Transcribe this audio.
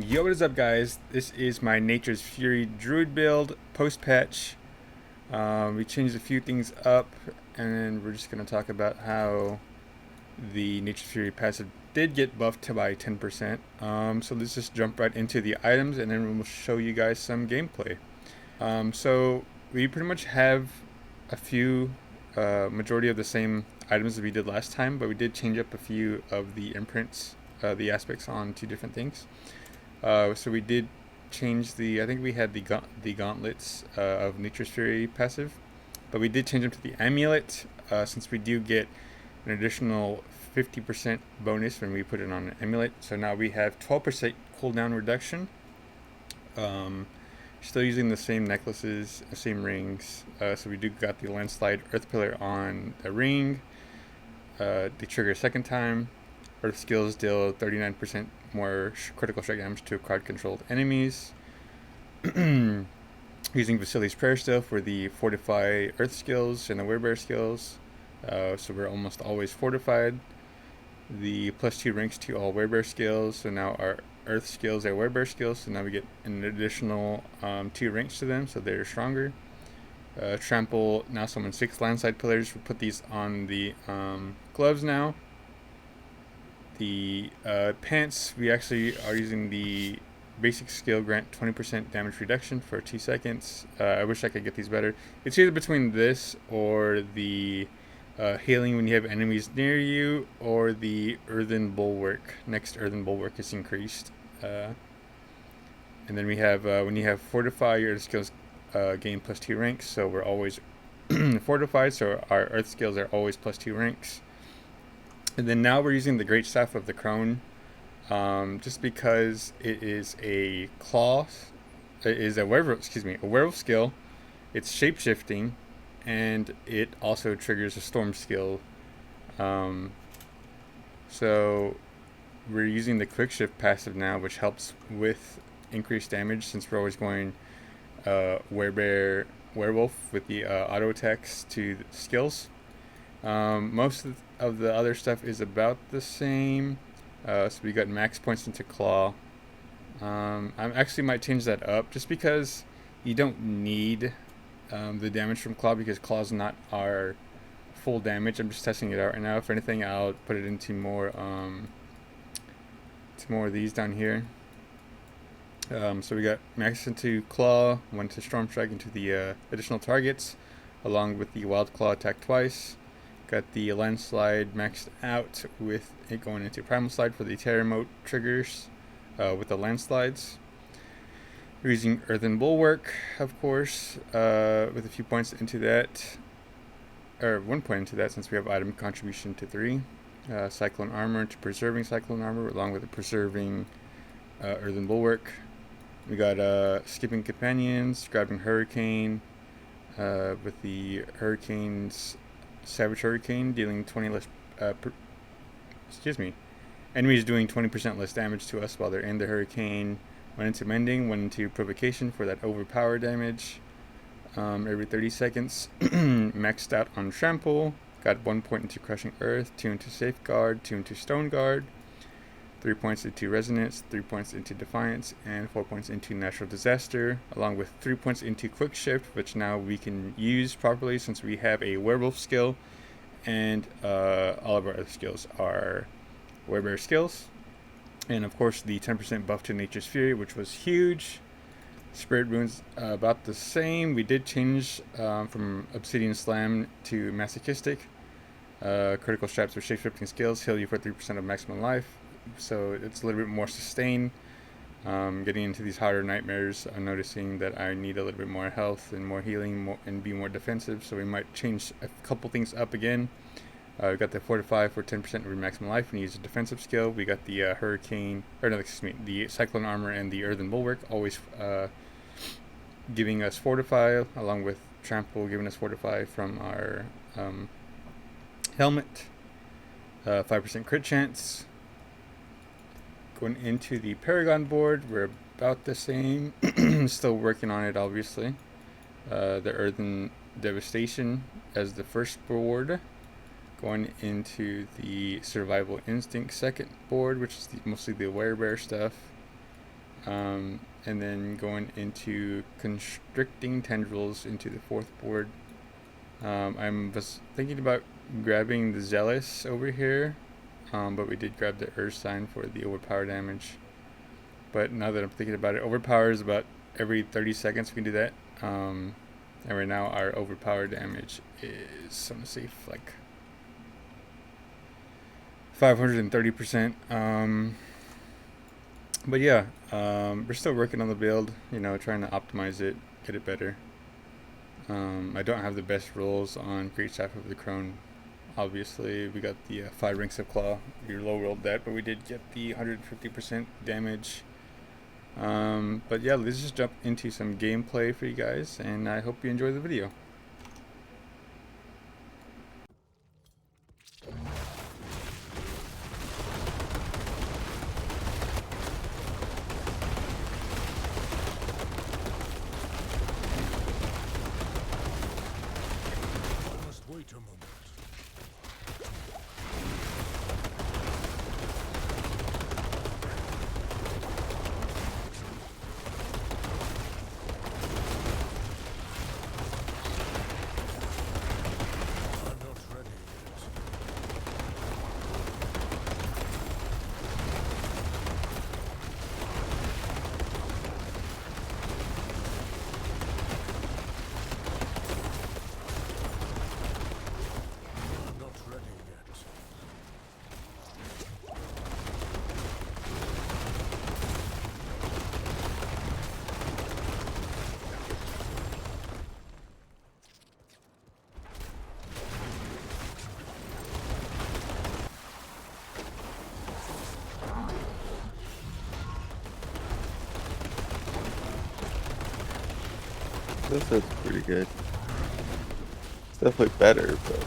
Yo, what is up, guys? This is my Nature's Fury Druid build post patch. We changed a few things up, and we're just going to talk about how the Nature's Fury passive did get buffed by 10%. So let's just jump right into the items, and then we'll show you guys some gameplay. So we pretty much have a few, majority of the same items that we did last time, but we did change up a few of the imprints, the aspects on two different things. So we did change I think we had the gauntlets of Nature's Fury passive, but we did change them to the amulet, since we do get an additional 50% bonus when we put it on an amulet. So now we have 12% cooldown reduction. Still using the same necklaces, same rings. So we do got the landslide earth pillar on the ring. They trigger a second time. Earth skills deal 39% more critical strike damage to crowd controlled enemies. Using Vasili's Prayer still for the fortify earth skills and the werebear skills. So we're almost always fortified. The +2 ranks to all werebear skills. So now our earth skills are werebear skills. So now we get an additional 2 ranks to them, so they're stronger. Trample now summon 6 landslide pillars. We put these on the gloves now. The pants, we actually are using the basic skill grant 20% damage reduction for 2 seconds. I wish I could get these better. It's either between this or the healing when you have enemies near you, or the earthen bulwark. Next earthen bulwark is increased. And then we have when you have fortify, your skills gain +2 ranks. So we're always fortified, so our earth skills are always +2 ranks. And then now we're using the Great Staff of the Crone, just because it is a claw, it is a werewolf skill. It's shape-shifting, and it also triggers a storm skill. So we're using the quick shift passive now, which helps with increased damage since we're always going werewolf with the auto attacks to the skills. Most of the other stuff is about the same. So we got max points into claw. I actually might change that up just because you don't need the damage from claw, because claw is not our full damage. I'm just testing it out right now. If anything, I'll put it into more of these down here. So we got max into claw, 1 to storm strike into the additional targets, along with the wild claw attack twice. Got the landslide maxed out with it going into primal slide for the terror mode triggers with the landslides. We're using earthen bulwark, of course, with a few points into that, or 1 point into that, since we have item contribution to 3. Cyclone armor to preserving cyclone armor, along with the preserving earthen bulwark. We got skipping companions, grabbing hurricane, with the hurricanes. Savage Hurricane dealing 20 less. Enemies doing 20% less damage to us while they're in the hurricane. 1 into mending, 1 into provocation for that overpower damage. Every 30 seconds. Maxed out on trample. Got 1 point into crushing earth, 2 into safeguard, 2 into stone guard, 3 points into resonance, 3 points into defiance, and 4 points into natural disaster, along with 3 points into quick shift, which now we can use properly since we have a werewolf skill, and all of our other skills are werebear skills. And of course the 10% buff to Nature's Fury, which was huge. Spirit runes about the same. We did change from Obsidian Slam to Masochistic. Critical straps with shape-shifting skills heal you for 3% of maximum life. So it's a little bit more sustained. Getting into these harder nightmares, I'm noticing that I need a little bit more health and more healing, and be more defensive. So we might change a couple things up again. We got the fortify for 10% of your maximum life when you use a defensive skill. We got the the cyclone armor and the earthen bulwark, always giving us fortify, along with trample giving us fortify from our helmet. 5% crit chance. Going into the Paragon board, we're about the same. Still working on it, obviously. The Earthen Devastation as the first board. Going into the Survival Instinct second board, which is mostly the werebear stuff. and then going into constricting tendrils into the 4th board. I was thinking about grabbing the Zealous over here, but we did grab the Earth Sign for the overpower damage. But now that I'm thinking about it, overpower is about every 30 seconds we can do that. And right now our overpower damage is, I'm gonna say, like 530%. But yeah, we're still working on the build, you know, trying to optimize it, get it better. I don't have the best rolls on Great Staff of the Crone. Obviously, we got the 5 Ranks of Claw. We low rolled that, but we did get the 150% damage. But yeah, let's just jump into some gameplay for you guys, and I hope you enjoy the video. Wait a moment. I'm not ready yet. I'm not ready yet. This is pretty good. It's definitely better, but